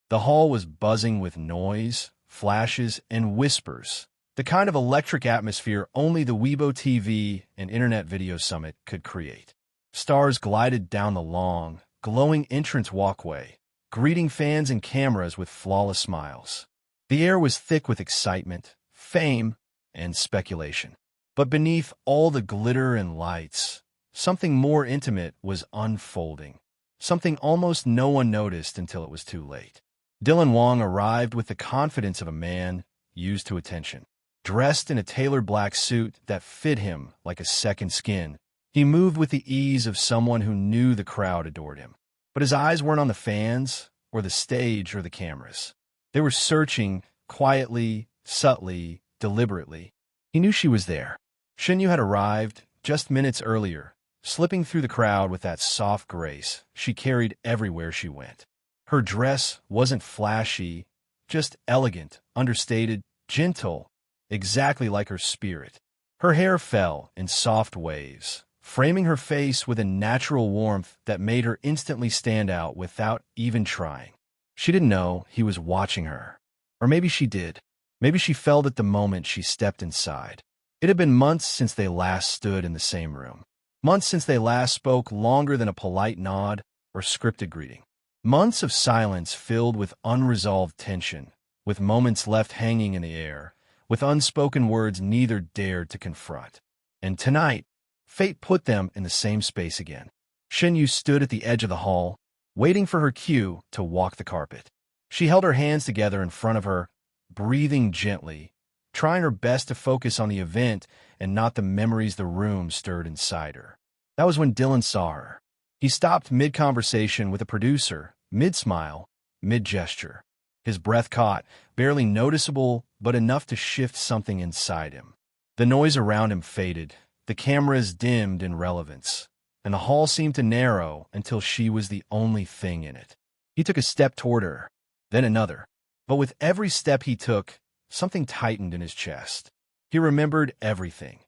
The hall was buzzing with noise, flashes, and whispers, the kind of electric atmosphere only the Weibo TV and Internet Video Summit could create. Stars glided down the long, glowing entrance walkway, greeting fans and cameras with flawless smiles. The air was thick with excitement, fame, and speculation. But beneath all the glitter and lights, something more intimate was unfolding, something almost no one noticed until it was too late. Wang arrived with the confidence of a man used to attention. Dressed in a tailored black suit that fit him like a second skin, he moved with the ease of someone who knew the crowd adored him. But his eyes weren't on the fans, or the stage, or the cameras. They were searching, quietly, subtly, deliberately. He knew she was there. SHEN YUE had arrived just minutes earlier, slipping through the crowd with that soft grace she carried everywhere she went. Her dress wasn't flashy, just elegant, understated, gentle, exactly like her spirit. Her hair fell in soft waves, framing her face with a natural warmth that made her instantly stand out without even trying. She didn't know he was watching her. Or maybe she did. Maybe she felt it the moment she stepped inside. It had been months since they last stood in the same room. Months since they last spoke longer than a polite nod or scripted greeting. Months of silence filled with unresolved tension, with moments left hanging in the air, with unspoken words neither dared to confront. And tonight, fate put them in the same space again. SHEN YUE stood at the edge of the hall, waiting for her cue to walk the carpet. She held her hands together in front of her, breathing gently, trying her best to focus on the event and not the memories the room stirred inside her. That was when Dylan saw her. He stopped mid-conversation with a producer, mid-smile, mid-gesture. His breath caught, barely noticeable, but enough to shift something inside him. The noise around him faded, the cameras dimmed in relevance, and the hall seemed to narrow until she was the only thing in it. He took a step toward her, then another. But with every step he took, something tightened in his chest. He remembered everything.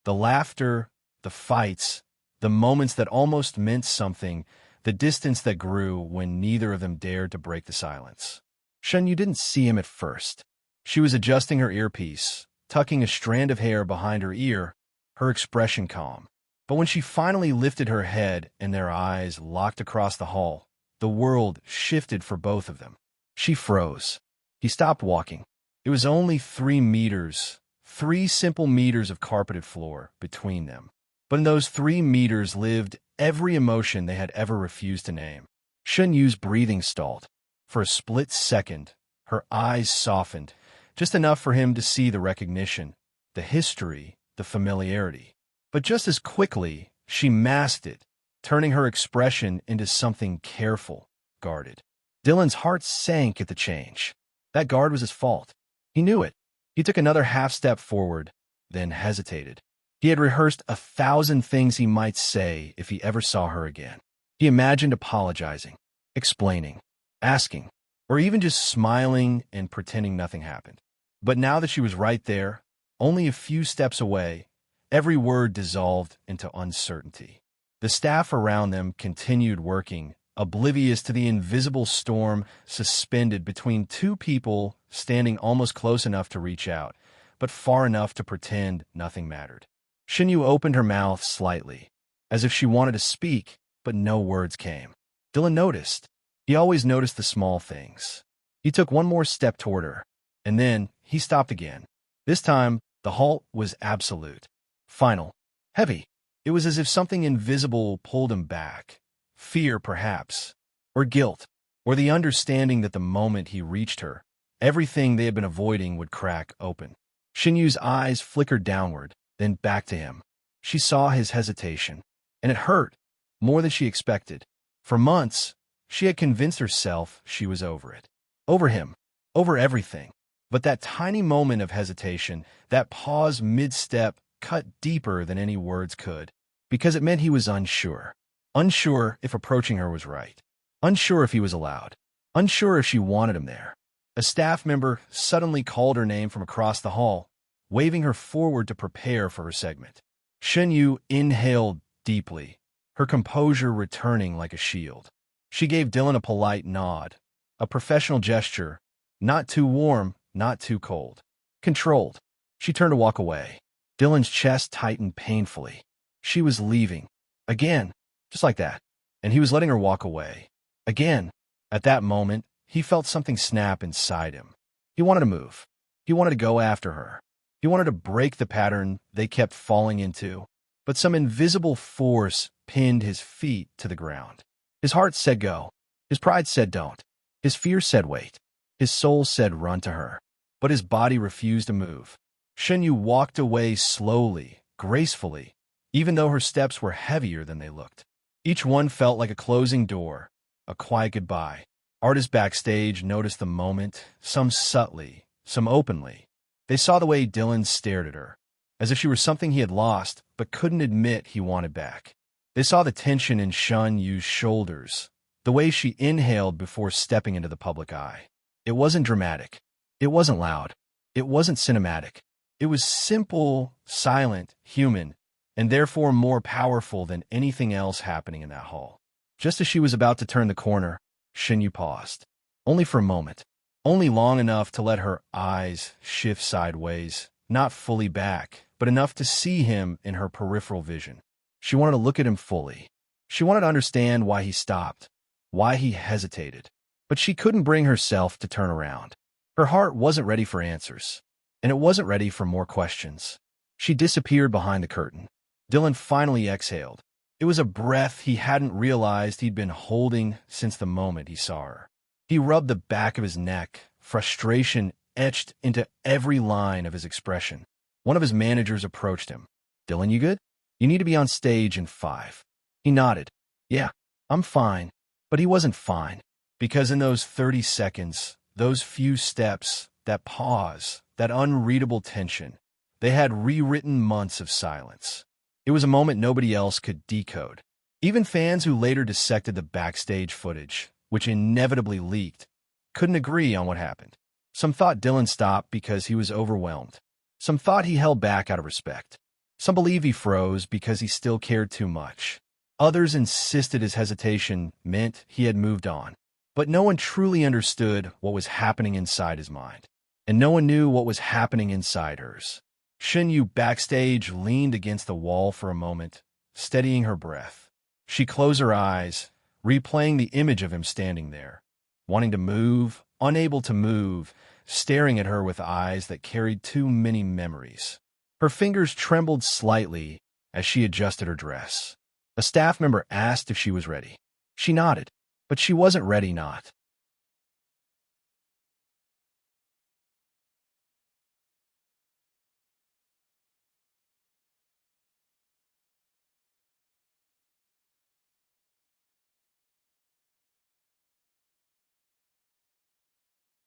The laughter, the fights, the moments that almost meant something, the distance that grew when neither of them dared to break the silence. SHEN YUE didn't see him at first. She was adjusting her earpiece, tucking a strand of hair behind her ear, her expression calm. But when she finally lifted her head and their eyes locked across the hall, the world shifted for both of them. She froze. He stopped walking. It was only 3 meters, 3 simple meters of carpeted floor between them. But in those 3 meters lived every emotion they had ever refused to name. SHEN YUE's breathing stalled. For a split second, her eyes softened, just enough for him to see the recognition, the history, the familiarity. But just as quickly, she masked it, turning her expression into something careful, guarded. Dylan's heart sank at the change. That guard was his fault. He knew it. He took another half step forward, then hesitated. He had rehearsed 1,000 things he might say if he ever saw her again. He imagined apologizing, explaining, asking, or even just smiling and pretending nothing happened. But now that she was right there, only a few steps away, every word dissolved into uncertainty. The staff around them continued working, oblivious to the invisible storm suspended between 2 people standing almost close enough to reach out, but far enough to pretend nothing mattered. SHEN YUE opened her mouth slightly, as if she wanted to speak, but no words came. Dylan noticed. He always noticed the small things. He took one more step toward her, and then he stopped again. This time, the halt was absolute. Final. Heavy. It was as if something invisible pulled him back. Fear, perhaps. Or guilt. Or the understanding that the moment he reached her, everything they had been avoiding would crack open. SHEN YUE's eyes flickered downward, then back to him. She saw his hesitation, and it hurt, more than she expected. For months, she had convinced herself she was over it. Over him. Over everything. But that tiny moment of hesitation, that pause mid-step, cut deeper than any words could, because it meant he was unsure. Unsure if approaching her was right. Unsure if he was allowed. Unsure if she wanted him there. A staff member suddenly called her name from across the hall, waving her forward to prepare for her segment. SHEN YUE inhaled deeply, her composure returning like a shield. She gave Dylan a polite nod, A professional gesture. Not too warm, not too cold. Controlled. She turned to walk away. Dylan's chest tightened painfully. She was leaving. Again. Just like that. And he was letting her walk away. Again. At that moment, he felt something snap inside him. He wanted to move. He wanted to go after her. He wanted to break the pattern they kept falling into. But some invisible force pinned his feet to the ground. His heart said go. His pride said don't. His fear said wait. His soul said run to her. But his body refused to move. SHEN YUE walked away slowly, gracefully, even though her steps were heavier than they looked. Each one felt like a closing door, a quiet goodbye. Artists backstage noticed the moment, some subtly, some openly. They saw the way Dylan stared at her, as if she were something he had lost but couldn't admit he wanted back. They saw the tension in SHEN YUE's shoulders, the way she inhaled before stepping into the public eye. It wasn't dramatic. It wasn't loud. It wasn't cinematic. It was simple, silent, human, and therefore more powerful than anything else happening in that hall. Just as she was about to turn the corner, SHEN YUE paused. Only for a moment. Only long enough to let her eyes shift sideways, not fully back, but enough to see him in her peripheral vision. She wanted to look at him fully. She wanted to understand why he stopped, why he hesitated. But she couldn't bring herself to turn around. Her heart wasn't ready for answers, and it wasn't ready for more questions. She disappeared behind the curtain. Dylan finally exhaled. It was a breath he hadn't realized he'd been holding since the moment he saw her. He rubbed the back of his neck, frustration etched into every line of his expression. One of his managers approached him. "Dylan, you good? You need to be on stage in 5. He nodded. "Yeah, I'm fine." But he wasn't fine. Because in those 30 seconds, those few steps, that pause, that unreadable tension, they had rewritten months of silence. It was a moment nobody else could decode. Even fans who later dissected the backstage footage, which inevitably leaked, couldn't agree on what happened. Some thought Dylan stopped because he was overwhelmed. Some thought he held back out of respect. Some believe he froze because he still cared too much. Others insisted his hesitation meant he had moved on. But no one truly understood what was happening inside his mind. And no one knew what was happening inside hers. SHEN YUE backstage leaned against the wall for a moment, steadying her breath. She closed her eyes, replaying the image of him standing there, wanting to move, unable to move, staring at her with eyes that carried too many memories. Her fingers trembled slightly as she adjusted her dress. A staff member asked if she was ready. She nodded, but she wasn't ready not.